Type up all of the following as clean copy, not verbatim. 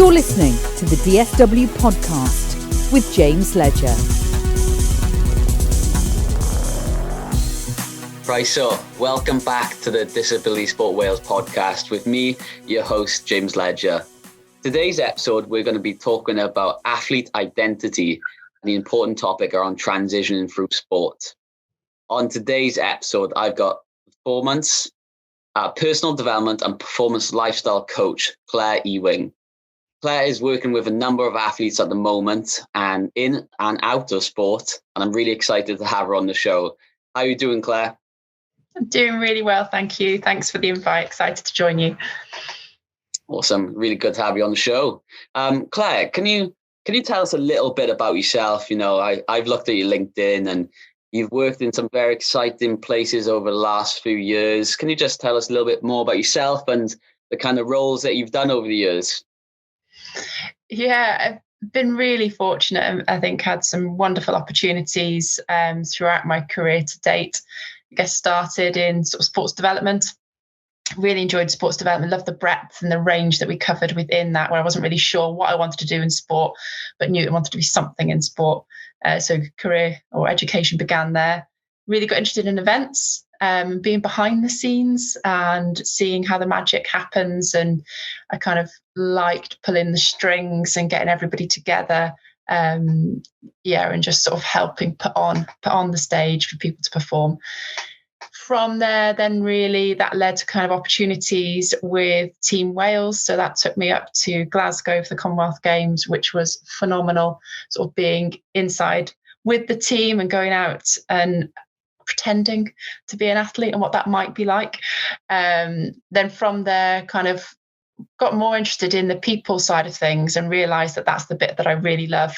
You're listening to the DSW podcast with James Ledger. Right, so welcome back to the Disability Sport Wales podcast with me, your host, James Ledger. Today's episode, we're going to be talking about athlete identity and the important topic around transitioning through sport. On today's episode, I've got performance, personal development and performance lifestyle coach, Claire Ewing. Claire is working with a number of athletes at the moment and in and out of sport, and I'm really excited to have her on the show. How are you doing, Claire? I'm doing really well, thank you. Thanks for the invite. Excited to join you. Awesome. Really good to have you on the show. Claire, can you tell us a little bit about yourself? You know, I've looked at your LinkedIn and you've worked in some very exciting places over the last few years. Can you just tell us a little bit more about yourself and the kind of roles that you've done over the years? Yeah, I've been really fortunate. I think had some wonderful opportunities throughout my career to date. I guess started in sort of sports development. Really enjoyed sports development, loved the breadth and the range that we covered within that, where I wasn't really sure what I wanted to do in sport, but knew I wanted to be something in sport. So career or education began there. Really got interested in events, being behind the scenes and seeing how the magic happens. And I kind of liked pulling the strings and getting everybody together. And just sort of helping put on the stage for people to perform. From there, then really that led to kind of opportunities with Team Wales. So that took me up to Glasgow for the Commonwealth Games, which was phenomenal, sort of being inside with the team and going out and pretending to be an athlete and what that might be like. Then from there, kind of got more interested in the people side of things and realised that that's the bit that I really love.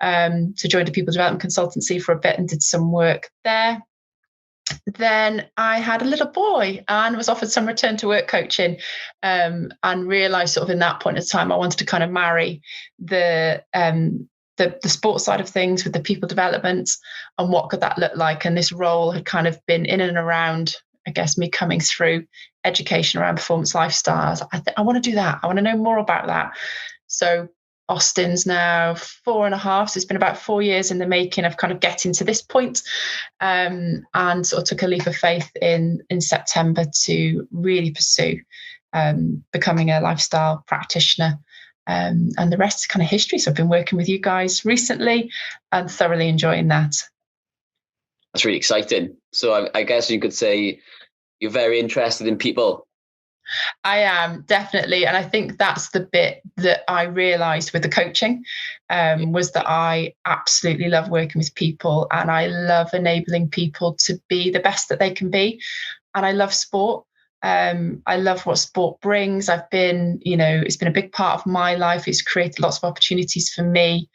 So joined a people development consultancy for a bit and did some work there. Then I had a little boy and was offered some return to work coaching, and realised sort of in that point of time I wanted to kind of marry the sports side of things with the people development and what could that look like. And this role had kind of been in and around, I guess, me coming through education around performance lifestyles. I want to do that. I want to know more about that. So Austin's now 4.5. So it's been about 4 years in the making of kind of getting to this point, and sort of took a leap of faith in September to really pursue becoming a lifestyle practitioner. And the rest is kind of history. So I've been working with you guys recently and thoroughly enjoying that. That's really exciting. So I guess you could say you're very interested in people. I am, definitely. And I think that's the bit that I realised with the coaching, was that I absolutely love working with people and I love enabling people to be the best that they can be. And I love sport. I love what sport brings. It's been a big part of my life. It's created lots of opportunities for me.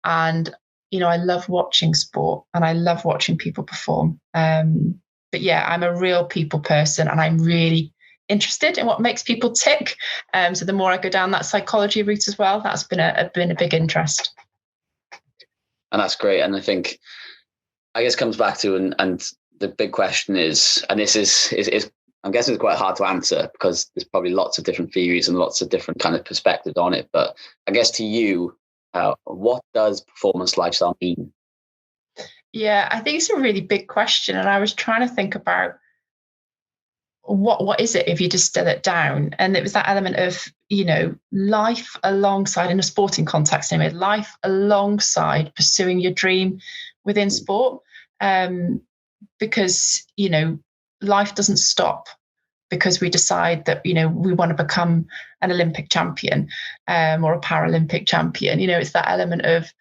And, I love watching sport and I love watching people perform. But yeah, I'm a real people person and I'm really interested in what makes people tick. So the more I go down that psychology route as well, that's been a big interest. And that's great. And I think, I guess comes back to, and the big question is, and this is I'm guessing it's quite hard to answer because there's probably lots of different theories and lots of different kind of perspectives on it. But I guess to you, what does performance lifestyle mean? Yeah, I think it's a really big question. And I was trying to think about what is it if you distill it down? And it was that element of, life alongside, in a sporting context, anyway, life alongside pursuing your dream within sport. Because, life doesn't stop because we decide that, we want to become an Olympic champion or a Paralympic champion. It's that element of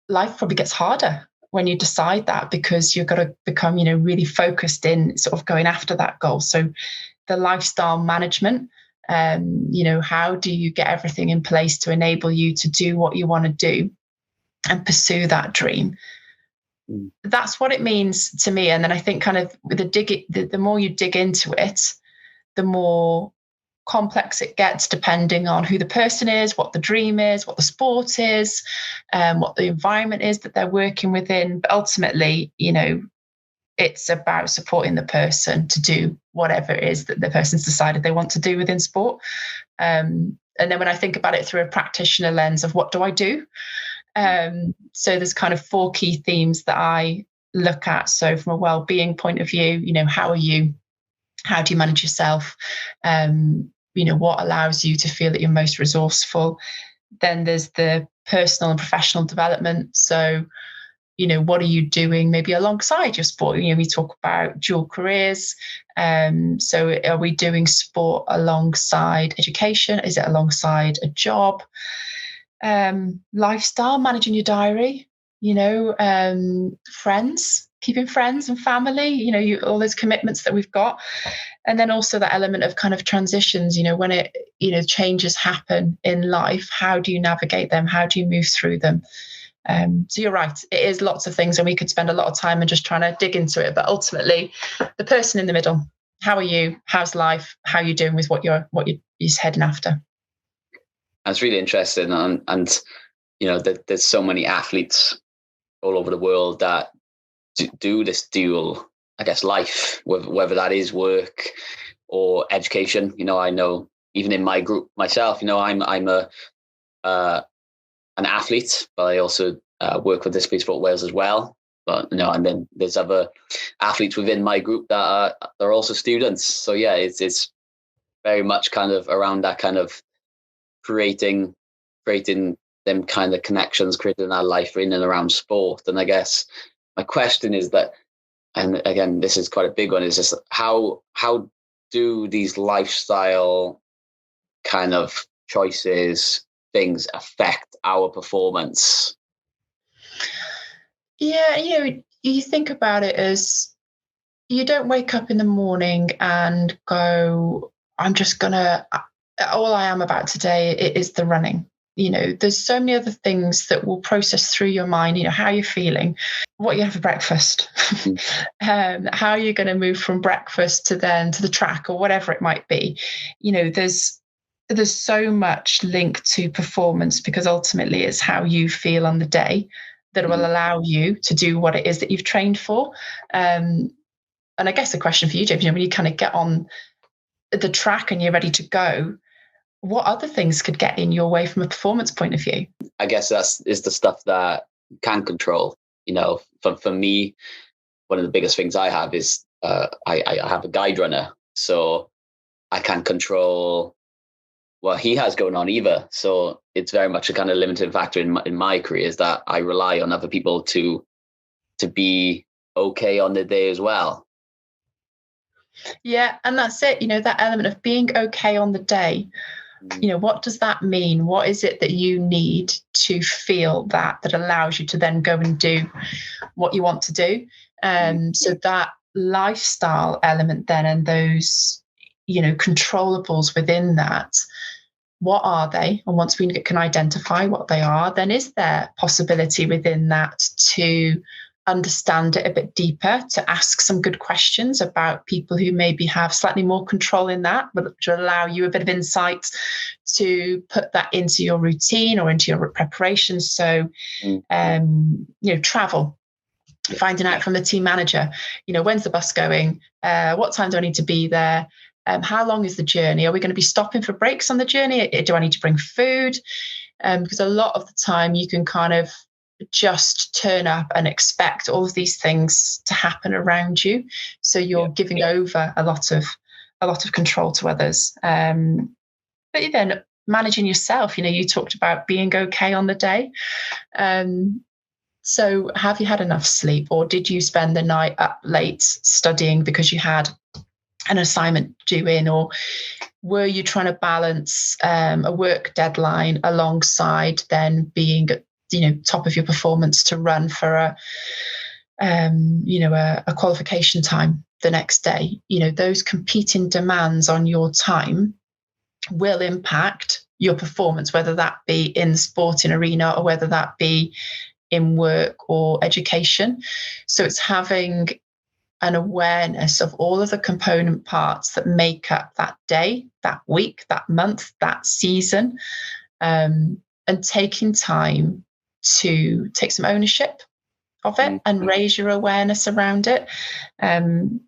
life probably gets harder when you decide that, because you've got to become, really focused in sort of going after that goal. So the lifestyle management, how do you get everything in place to enable you to do what you want to do and pursue that dream? That's what it means to me. And then I think kind of with the more you dig into it, the more complex it gets, depending on who the person is, what the dream is, what the sport is, what the environment is that they're working within. But ultimately, it's about supporting the person to do whatever it is that the person's decided they want to do within sport. And then when I think about it through a practitioner lens of what do I do? So there's kind of 4 key themes that I look at. So from a well-being point of view, how are you? How do you manage yourself? What allows you to feel that you're most resourceful? Then there's the personal and professional development. So, what are you doing maybe alongside your sport? We talk about dual careers. So are we doing sport alongside education? Is it alongside a job? Lifestyle, managing your diary, friends, keeping friends and family, all those commitments that we've got. And then also that element of kind of transitions, when changes happen in life, how do you navigate them? How do you move through them? So you're right, it is lots of things, and we could spend a lot of time and just trying to dig into it. But ultimately, the person in the middle, how are you? How's life? How are you doing with what you're heading after? That's really interesting. And there's so many athletes all over the world that do this dual, I guess, life, whether that is work or education. I know even in my group myself, I'm an athlete, but I also work with Disability Sport Wales as well. But and then there's other athletes within my group that are also students. So yeah, it's very much kind of around that kind of creating them kind of connections, creating that life in and around sport. And I guess my question is that, and again, this is quite a big one, is just how do these lifestyle kind of choices, things affect our performance? Yeah, you think about it as, you don't wake up in the morning and go, I'm just gonna, all I am about today is the running. There's so many other things that will process through your mind, how you're feeling, what you have for breakfast, how you're going to move from breakfast to the track or whatever it might be. There's so much linked to performance, because ultimately it's how you feel on the day that will allow you to do what it is that you've trained for. And I guess the question for you, James, when you kind of get on the track and you're ready to go, what other things could get in your way from a performance point of view? I guess is the stuff that you can control. For me, one of the biggest things I have is I have a guide runner, so I can't control what he has going on either. So it's very much a kind of limiting factor in my career, is that I rely on other people to be okay on the day as well. Yeah, and that's it. That element of being okay on the day. What does that mean? What is it that you need to feel that allows you to then go and do what you want to do? So that lifestyle element then, and those, controllables within that, what are they? And once we can identify what they are, then is there possibility within that to understand it a bit deeper, to ask some good questions about people who maybe have slightly more control in that, which will allow you a bit of insight to put that into your routine or into your preparation. So, travel, finding out from the team manager, when's the bus going? What time do I need to be there? How long is the journey? Are we going to be stopping for breaks on the journey? Do I need to bring food? Because a lot of the time you can kind of just turn up and expect all of these things to happen around you, so you're giving over a lot of control to others. But then managing yourself, you talked about being okay on the day. So have you had enough sleep, or did you spend the night up late studying because you had an assignment due in, or were you trying to balance a work deadline alongside then being top of your performance to run for a qualification time the next day? Those competing demands on your time will impact your performance, whether that be in the sporting arena or whether that be in work or education. So it's having an awareness of all of the component parts that make up that day, that week, that month, that season, and taking time to take some ownership of it and raise your awareness around it. And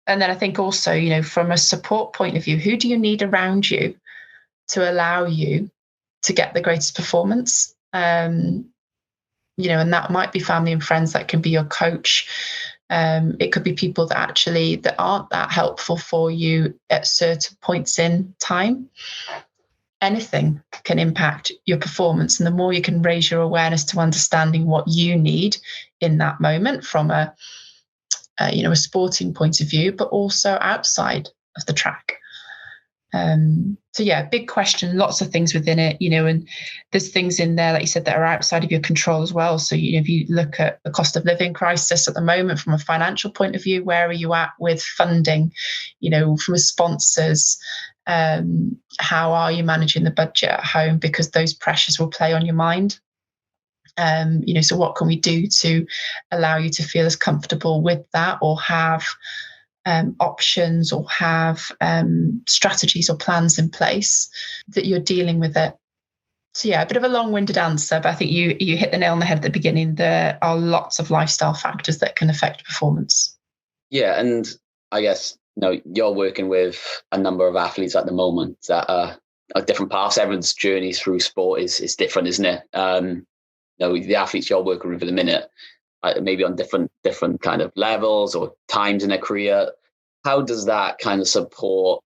then I think also, from a support point of view, who do you need around you to allow you to get the greatest performance. And that might be family and friends, that can be your coach. It could be people that aren't that helpful for you at certain points in time. Anything can impact your performance. And the more you can raise your awareness to understanding what you need in that moment from a sporting point of view, but also outside of the track. Big question, lots of things within it, and there's things in there, like you said, that are outside of your control as well. So, if you look at the cost of living crisis at the moment from a financial point of view, where are you at with funding, from sponsors? How are you managing the budget at home? Because those pressures will play on your mind. So what can we do to allow you to feel as comfortable with that, or have options, or have strategies or plans in place that you're dealing with it. So a bit of a long-winded answer, but I think you hit the nail on the head at the beginning. There are lots of lifestyle factors that can affect performance. Yeah, and I guess you're working with a number of athletes at the moment that are different paths. Everyone's journey through sport is different, isn't it? The athletes you're working with at the minute, maybe on different kind of levels or times in their career. How does that kind of support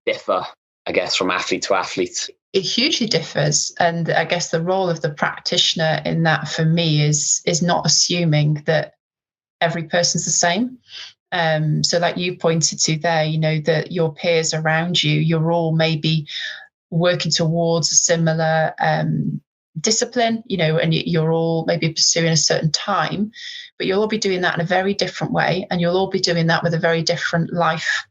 differ, I guess, from athlete to athlete? It hugely differs. And I guess the role of the practitioner in that for me is not assuming that every person's the same. So like you pointed to there, that your peers around you, you're all maybe working towards a similar discipline, and you're all maybe pursuing a certain time, but you'll all be doing that in a very different way, and you'll all be doing that with a very different life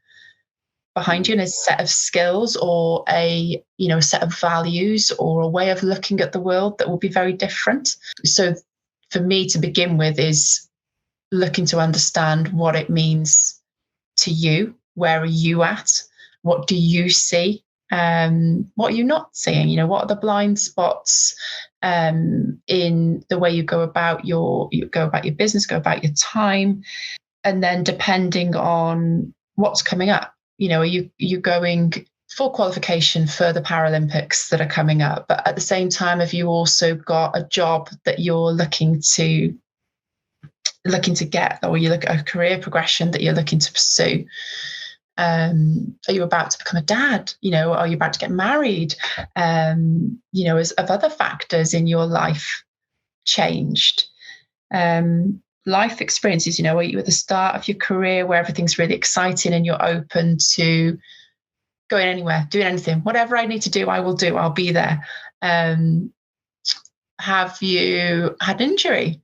behind you, and a set of skills, or a set of values, or a way of looking at the world that will be very different. So for me, to begin with, is looking to understand what it means to you. Where are you at? What do you see? What are you not seeing? What are the blind spots in the way you go about your business, go about your time? And then depending on what's coming up, are you going full qualification for the Paralympics that are coming up? But at the same time, have you also got a job that you're looking to get, or you look at a career progression that you're looking to pursue? Are you about to become a dad? Are you about to get married? As of other factors in your life changed? Life experiences, are you at the start of your career where everything's really exciting and you're open to going anywhere, doing anything, whatever I need to do, I will do, I'll be there? Have you had an injury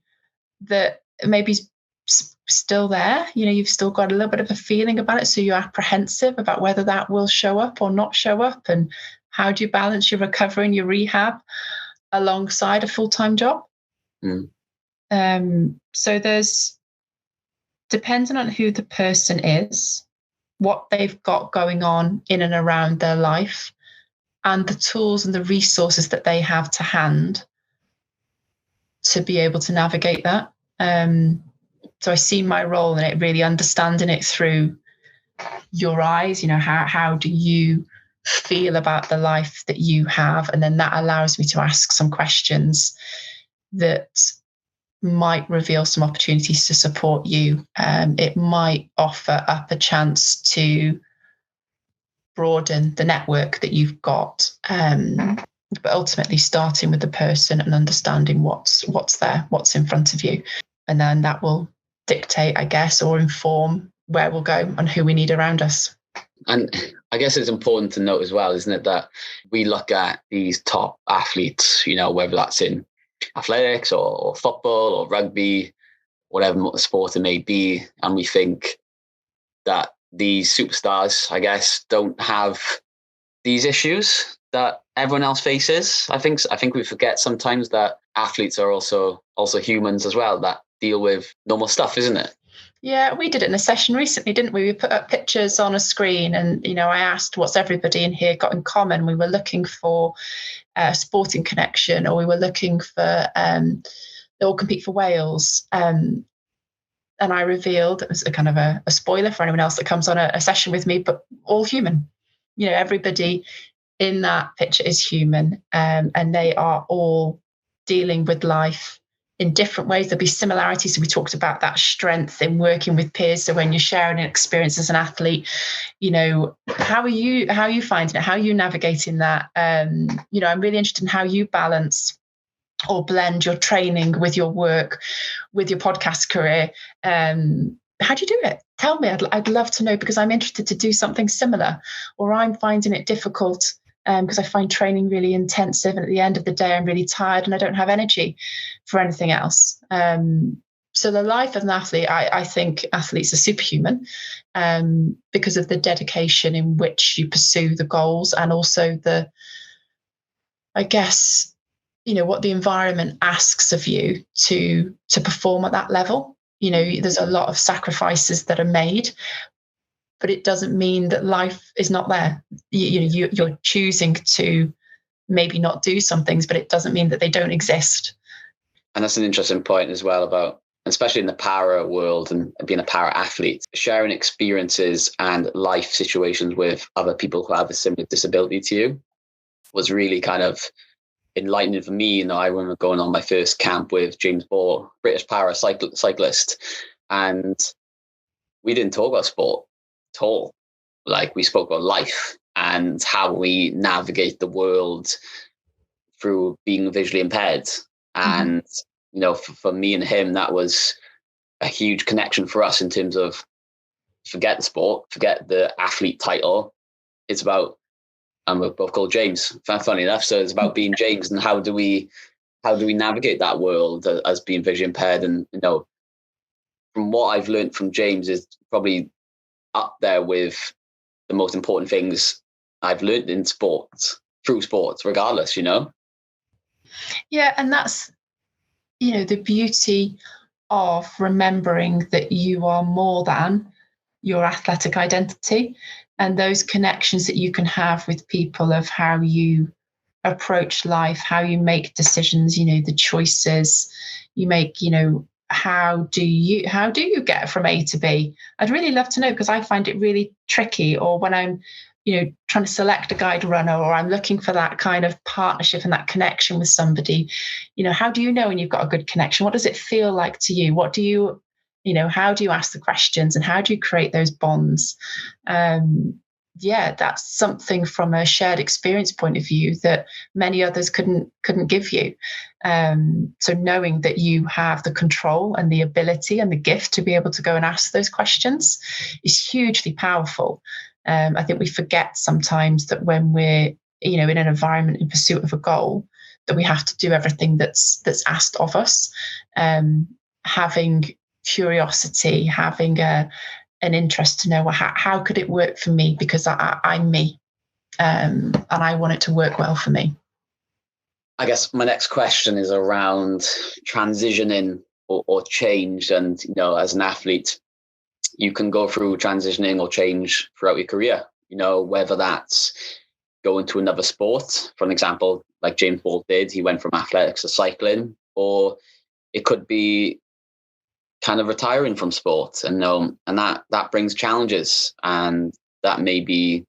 that maybe still there? You've still got a little bit of a feeling about it, so you're apprehensive about whether that will show up or not show up, and how do you balance your recovery and your rehab alongside a full-time job? So there's, depending on who the person is, what they've got going on in and around their life, and the tools and the resources that they have to hand to be able to navigate that. So I see my role in it, really understanding it through your eyes. How do you feel about the life that you have? And then that allows me to ask some questions that might reveal some opportunities to support you. It might offer up a chance to broaden the network that you've got. But ultimately starting with the person and understanding what's there, what's in front of you. And then that will dictate, I guess, or inform where we'll go and who we need around us. And I guess it's important to note as well, isn't it, that we look at these top athletes, whether that's in athletics or football or rugby, whatever sport it may be, and we think that these superstars, I guess, don't have these issues that everyone else faces. I think we forget sometimes that athletes are also humans as well, that deal with normal stuff, isn't it? Yeah, we did it in a session recently, didn't we? We put up pictures on a screen, and I asked, what's everybody in here got in common? We were looking for a sporting connection, or we were looking for they all compete for Wales. And I revealed, it was a kind of a spoiler for anyone else that comes on a session with me, but all human. Everybody in that picture is human, and they are all dealing with life in different ways. There'll be similarities. So we talked about that strength in working with peers. So when you're sharing an experience as an athlete, how are you finding it? How are you navigating that? I'm really interested in how you balance or blend your training with your work, with your podcast career. How do you do it? Tell me. I'd love to know, because I'm interested to do something similar, or I'm finding it difficult because I find training really intensive, and at the end of the day, I'm really tired and I don't have energy for anything else. So the life of an athlete, I think athletes are superhuman because of the dedication in which you pursue the goals, and also what the environment asks of you to perform at that level. There's a lot of sacrifices that are made, but it doesn't mean that life is not there. You're choosing to maybe not do some things, but it doesn't mean that they don't exist. And that's an interesting point as well, about, especially in the para world and being a para athlete, sharing experiences and life situations with other people who have a similar disability to you was really kind of enlightening for me. I remember going on my first camp with James Ball, British para cyclist, and we didn't talk about sport at all. Like, we spoke about life and how we navigate the world through being visually impaired. And, for me and him, that was a huge connection for us in terms of, forget the sport, forget the athlete title. It's about, and we're both called James, funny enough. So it's about being James, and how do we navigate that world as being visually impaired. And, from what I've learned from James, is probably up there with the most important things I've learned in sports, through sports, regardless, Yeah, and that's, the beauty of remembering that you are more than your athletic identity, and those connections that you can have with people of how you approach life, how you make decisions, the choices you make, how do you get from A to B? I'd really love to know, because I find it really tricky. Or when I'm, trying to select a guide runner, or I'm looking for that kind of partnership and that connection with somebody, how do you know when you've got a good connection? What does it feel like to you? What do you, how do you ask the questions, and how do you create those bonds? That's something from a shared experience point of view that many others couldn't give you. So knowing that you have the control and the ability and the gift to be able to go and ask those questions is hugely powerful. I think we forget sometimes that when we're, in an environment in pursuit of a goal, that we have to do everything that's asked of us. Having curiosity, having an interest to know how could it work for me, because I'm me, and I want it to work well for me. I guess my next question is around transitioning or change. And, as an athlete, you can go through transitioning or change throughout your career, whether that's going to another sport, for an example, like James Ball did. He went from athletics to cycling, or it could be kind of retiring from sport, and that brings challenges, and that may be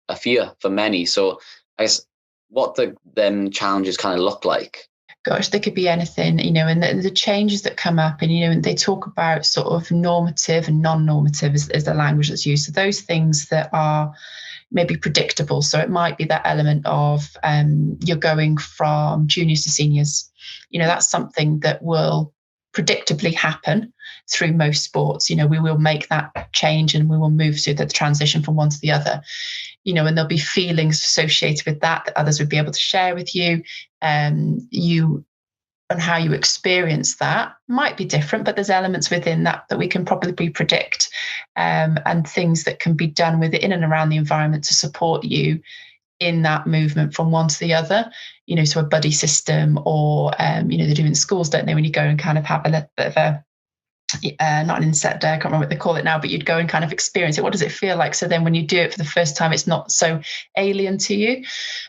a fear for many. So I guess, what do them challenges kind of look like? Gosh, there could be anything, and the changes that come up, and they talk about sort of normative and non-normative is the language that's used. So those things that are maybe predictable. So it might be that element of you're going from juniors to seniors. That's something that will predictably happen through most sports. We will make that change, and we will move through the transition from one to the other. And there'll be feelings associated with that others would be able to share with you. And how you experience that might be different, but there's elements within that we can probably predict, and things that can be done within and around the environment to support you in that movement from one to the other. So a buddy system, or they do in schools, don't they, when you go and kind of have a little bit of a not an inset day, I can't remember what they call it now, but you'd go and kind of experience it. What does it feel like? So then when you do it for the first time, it's not so alien to you.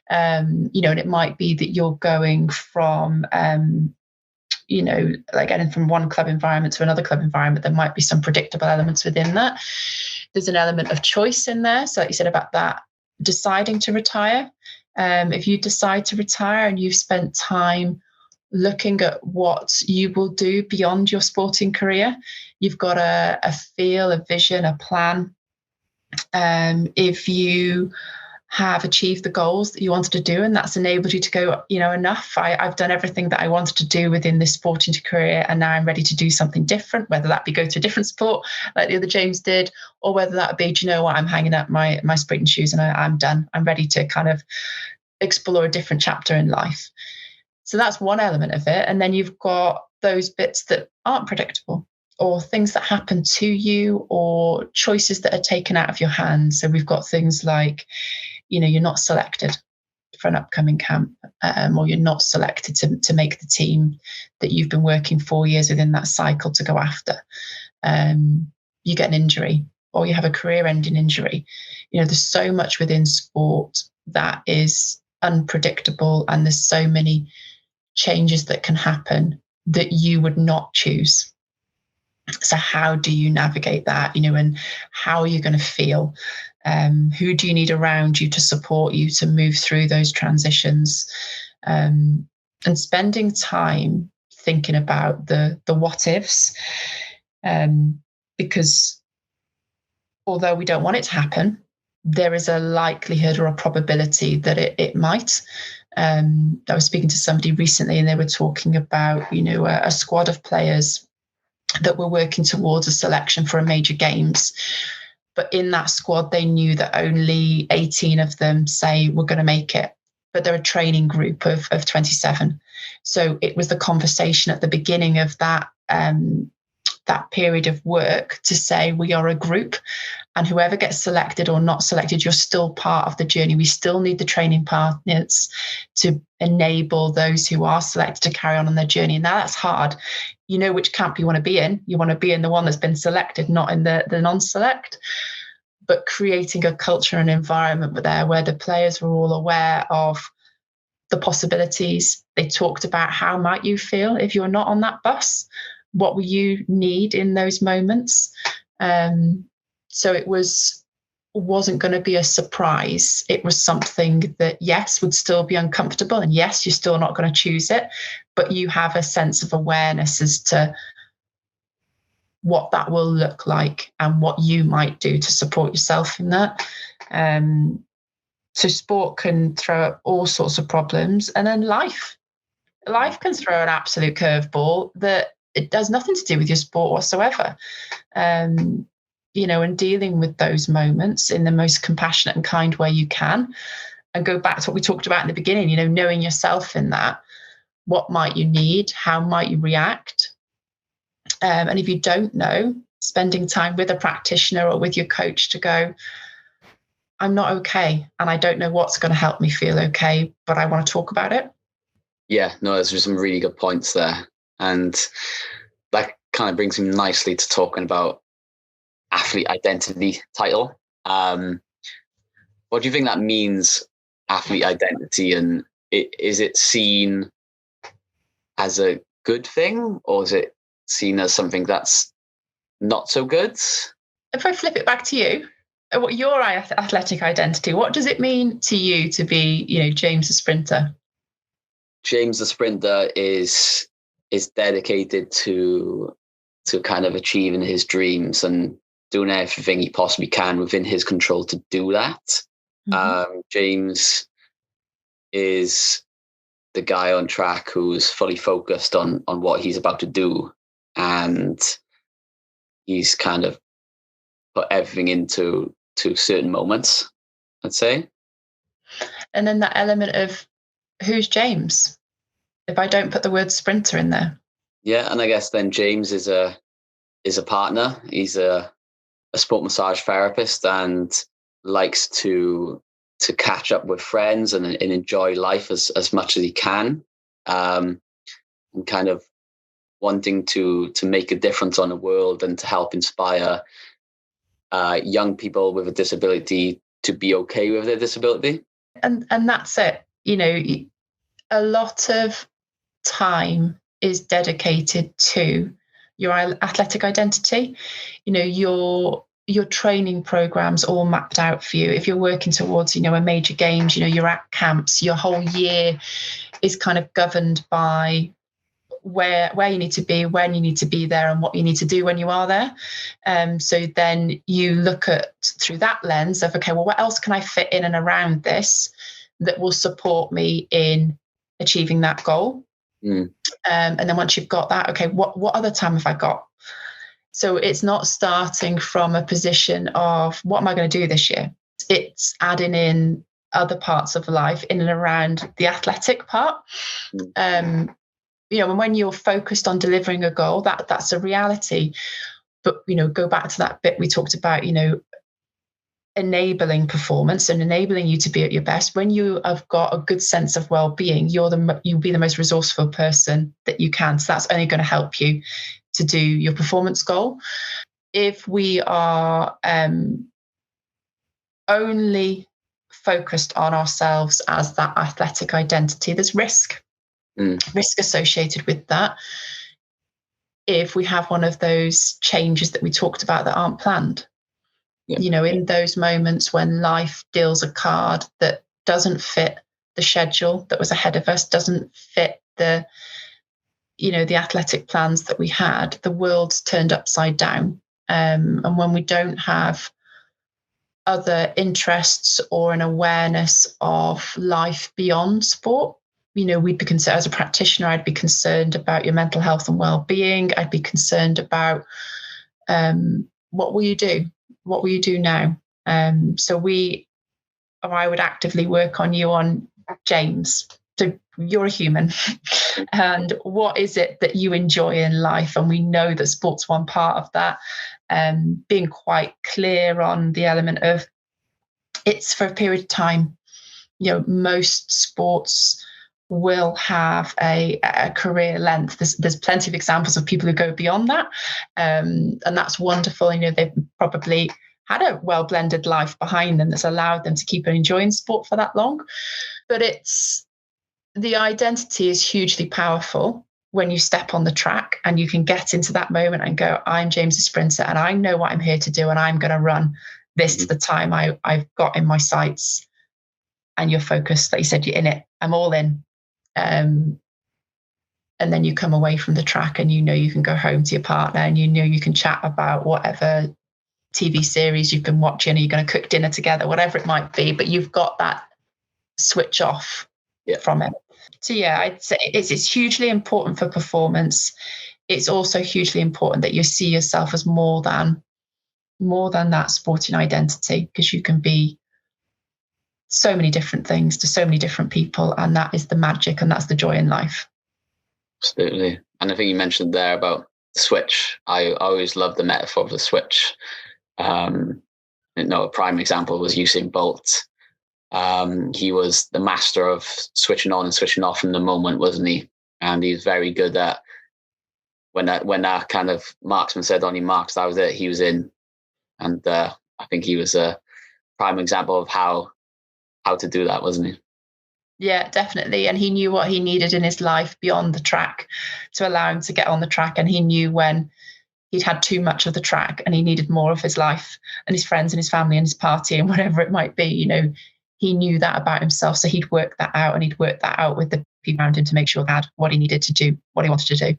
And it might be that you're going from, like getting from one club environment to another club environment. There might be some predictable elements within that. There's an element of choice in there. So like you said about that, deciding to retire. If you decide to retire and you've spent time looking at what you will do beyond your sporting career, you've got a feel, a vision, a plan. If you have achieved the goals that you wanted to do, and that's enabled you to go, enough. I've done everything that I wanted to do within this sporting career, and now I'm ready to do something different, whether that be go to a different sport like the other James did, or whether that be, do you know what, I'm hanging up my sprinting shoes and I'm done. I'm ready to kind of explore a different chapter in life. So that's one element of it. And then you've got those bits that aren't predictable, or things that happen to you, or choices that are taken out of your hands. So we've got things like, you're not selected for an upcoming camp, or you're not selected to make the team that you've been working 4 years within that cycle to go after. You get an injury, or you have a career-ending injury. There's so much within sport that is unpredictable, and there's so many changes that can happen that you would not choose. So how do you navigate that, and how are you going to feel? Who do you need around you to support you to move through those transitions? And spending time thinking about the what ifs, because although we don't want it to happen, there is a likelihood or a probability that it might. I was speaking to somebody recently, and they were talking about, a squad of players that were working towards a selection for a major games. But in that squad, they knew that only 18 of them, say, were going to make it. But they're a training group of 27. So it was the conversation at the beginning of that period of work to say, we are a group, and whoever gets selected or not selected, you're still part of the journey. We still need the training partners to enable those who are selected to carry on their journey. And now that's hard. You know which camp you want to be in. You want to be in the one that's been selected, not in the non-select. But creating a culture and environment there where the players were all aware of the possibilities. They talked about how might you feel if you're not on that bus? What will you need in those moments? So it wasn't going to be a surprise. It was something that, yes, would still be uncomfortable, and yes, you're still not going to choose it, but you have a sense of awareness as to what that will look like and what you might do to support yourself in that. So sport can throw up all sorts of problems, and then life can throw an absolute curveball that it does nothing to do with your sport whatsoever. And dealing with those moments in the most compassionate and kind way you can, and go back to what we talked about in the beginning, knowing yourself in that. What might you need? How might you react? And if you don't know, spending time with a practitioner or with your coach to go, I'm not okay, and I don't know what's going to help me feel okay, but I want to talk about it. Yeah, no, there's some really good points there. And that kind of brings me nicely to talking about athlete identity title. What do you think that means, athlete identity? And is it seen as a good thing, or is it seen as something that's not so good? If I flip it back to you, what your athletic identity, what does it mean to you to be, James the sprinter? James the sprinter is dedicated to kind of achieving his dreams and doing everything he possibly can within his control to do that. Mm-hmm. James is the guy on track who's fully focused on what he's about to do, and he's kind of put everything into certain moments, I'd say. And then that element of who's James, if I don't put the word sprinter in there. Yeah, and I guess then James is a partner. He's a sport massage therapist and likes to catch up with friends and enjoy life as much as he can, and kind of wanting to make a difference on the world and to help inspire young people with a disability to be okay with their disability. And that's it. A lot of time is dedicated to your athletic identity. Your your training programs all mapped out for you. If you're working towards, a major games, you're at camps, your whole year is kind of governed by where you need to be, when you need to be there, and what you need to do when you are there. So then you look at through that lens of, okay, well, what else can I fit in and around this that will support me in achieving that goal? And then once you've got that, okay, what other time have I got? So it's not starting from a position of what am I going to do this year? It's adding in other parts of life in and around the athletic part. And when you're focused on delivering a goal, that's a reality. But, go back to that bit we talked about, enabling performance and enabling you to be at your best. When you have got a good sense of well-being, you'll be the most resourceful person that you can. So that's only going to help you to do your performance goal. If we are only focused on ourselves as that athletic identity, there's risk associated with that. If we have one of those changes that we talked about that aren't planned, in those moments when life deals a card that doesn't fit the schedule that was ahead of us, doesn't fit the athletic plans that we had, the world's turned upside down. And when we don't have other interests or an awareness of life beyond sport, we'd be concerned, as a practitioner, I'd be concerned about your mental health and well-being. I'd be concerned about what will you do? What will you do now? So I would actively work on you on, James. So you're a human. And what is it that you enjoy in life? And we know that sport's one part of that. Being quite clear on the element of it's for a period of time. Most sports will have a career length. There's plenty of examples of people who go beyond that. And that's wonderful. They've probably had a well-blended life behind them that's allowed them to keep enjoying sport for that long. But the identity is hugely powerful when you step on the track and you can get into that moment and go, I'm James the sprinter and I know what I'm here to do and I'm going to run this to the time I've got in my sights. And you're focused, like you said, you're in it. I'm all in. And then you come away from the track and you can go home to your partner and you can chat about whatever TV series you've been watching, or you're going to cook dinner together, whatever it might be, but you've got that switch off from it. So I'd say it's hugely important for performance. It's also hugely important that you see yourself as more than that sporting identity, because you can be so many different things to so many different people, and that is the magic and that's the joy in life. Absolutely. And I think you mentioned there about the switch. I always love the metaphor of the switch. A prime example was Usain Bolt. He was the master of switching on and switching off in the moment, wasn't he? And he's very good at when that kind of marksman said on your marks, that was it, he was in. And I think he was a prime example of how to do that, wasn't he? Yeah, definitely. And he knew what he needed in his life beyond the track to allow him to get on the track. And he knew when he'd had too much of the track and he needed more of his life and his friends and his family and his party and whatever it might be. He knew that about himself. So he'd work that out, and he'd work that out with the people around him to make sure he had what he needed to do, what he wanted to do.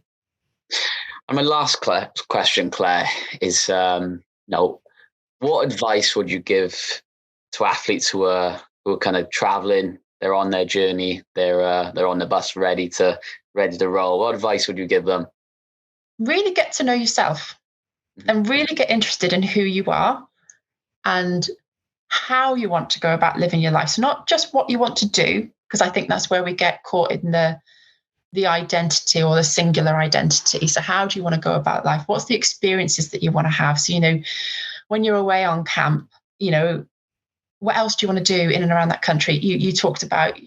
And my last question, Claire, is what advice would you give to athletes who are kind of traveling? They're on their journey. They're on the bus, ready to roll. What advice would you give them? Really get to know yourself and really get interested in who you are and how you want to go about living your life. So not just what you want to do, because I think that's where we get caught in the identity or the singular identity. So how do you want to go about life? What's the experiences that you want to have? So, when you're away on camp, what else do you want to do in and around that country? You talked about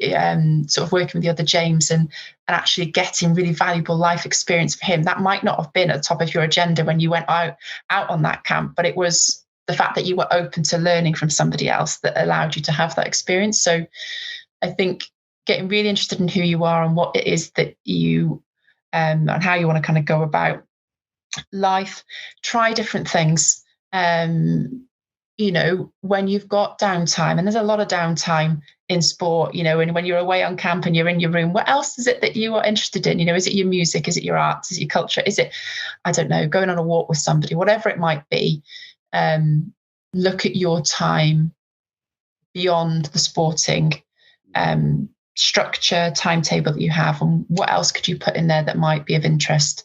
sort of working with the other James and actually getting really valuable life experience for him. That might not have been at the top of your agenda when you went out on that camp, but it was the fact that you were open to learning from somebody else that allowed you to have that experience. So I think getting really interested in who you are and what it is that you and how you want to kind of go about life, try different things. when you've got downtime, and there's a lot of downtime in sport, and when you're away on camp and you're in your room, what else is it that you are interested in? Is it your music? Is it your arts? Is it your culture? Is it, I don't know, going on a walk with somebody, whatever it might be? Look at your time beyond the sporting structure, timetable that you have, and what else could you put in there that might be of interest,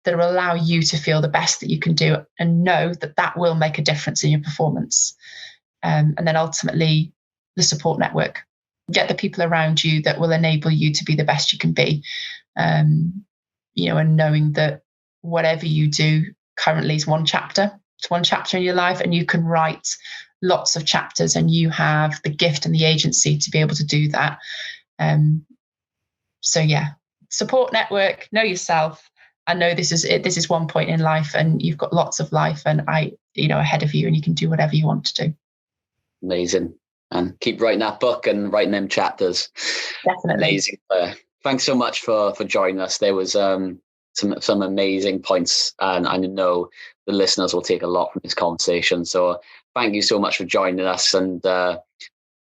that will allow you to feel the best that you can do, and know that that will make a difference in your performance. And then ultimately, the support network. Get the people around you that will enable you to be the best you can be. And knowing that whatever you do currently is one chapter. It's one chapter in your life, and you can write lots of chapters, and you have the gift and the agency to be able to do that. Support network, know yourself. I know this is one point in life, and you've got lots of life and ahead of you, and you can do whatever you want to do. Amazing. And keep writing that book and writing them chapters. Definitely. Amazing. Thanks so much for joining us. There was some amazing points, and I know the listeners will take a lot from this conversation. So thank you so much for joining us. And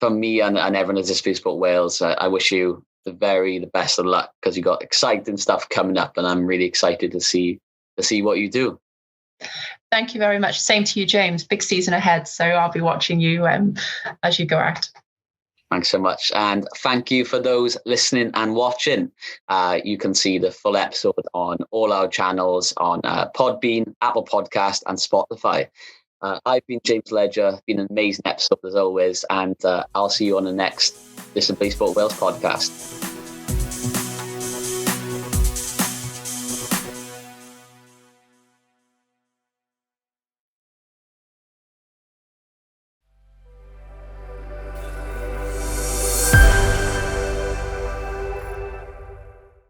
from me and everyone at Disability Sport Wales, I wish you the best of luck, because you've got exciting stuff coming up, and I'm really excited to see what you do. Thank you very much. Same to you, James. Big season ahead, so I'll be watching you as you go out. Thanks so much. And thank you for those listening and watching. You can see the full episode on all our channels on Podbean, Apple Podcast and Spotify. I've been James Ledger. Been an amazing episode as always. And I'll see you on the next Disability Sport Wales podcast.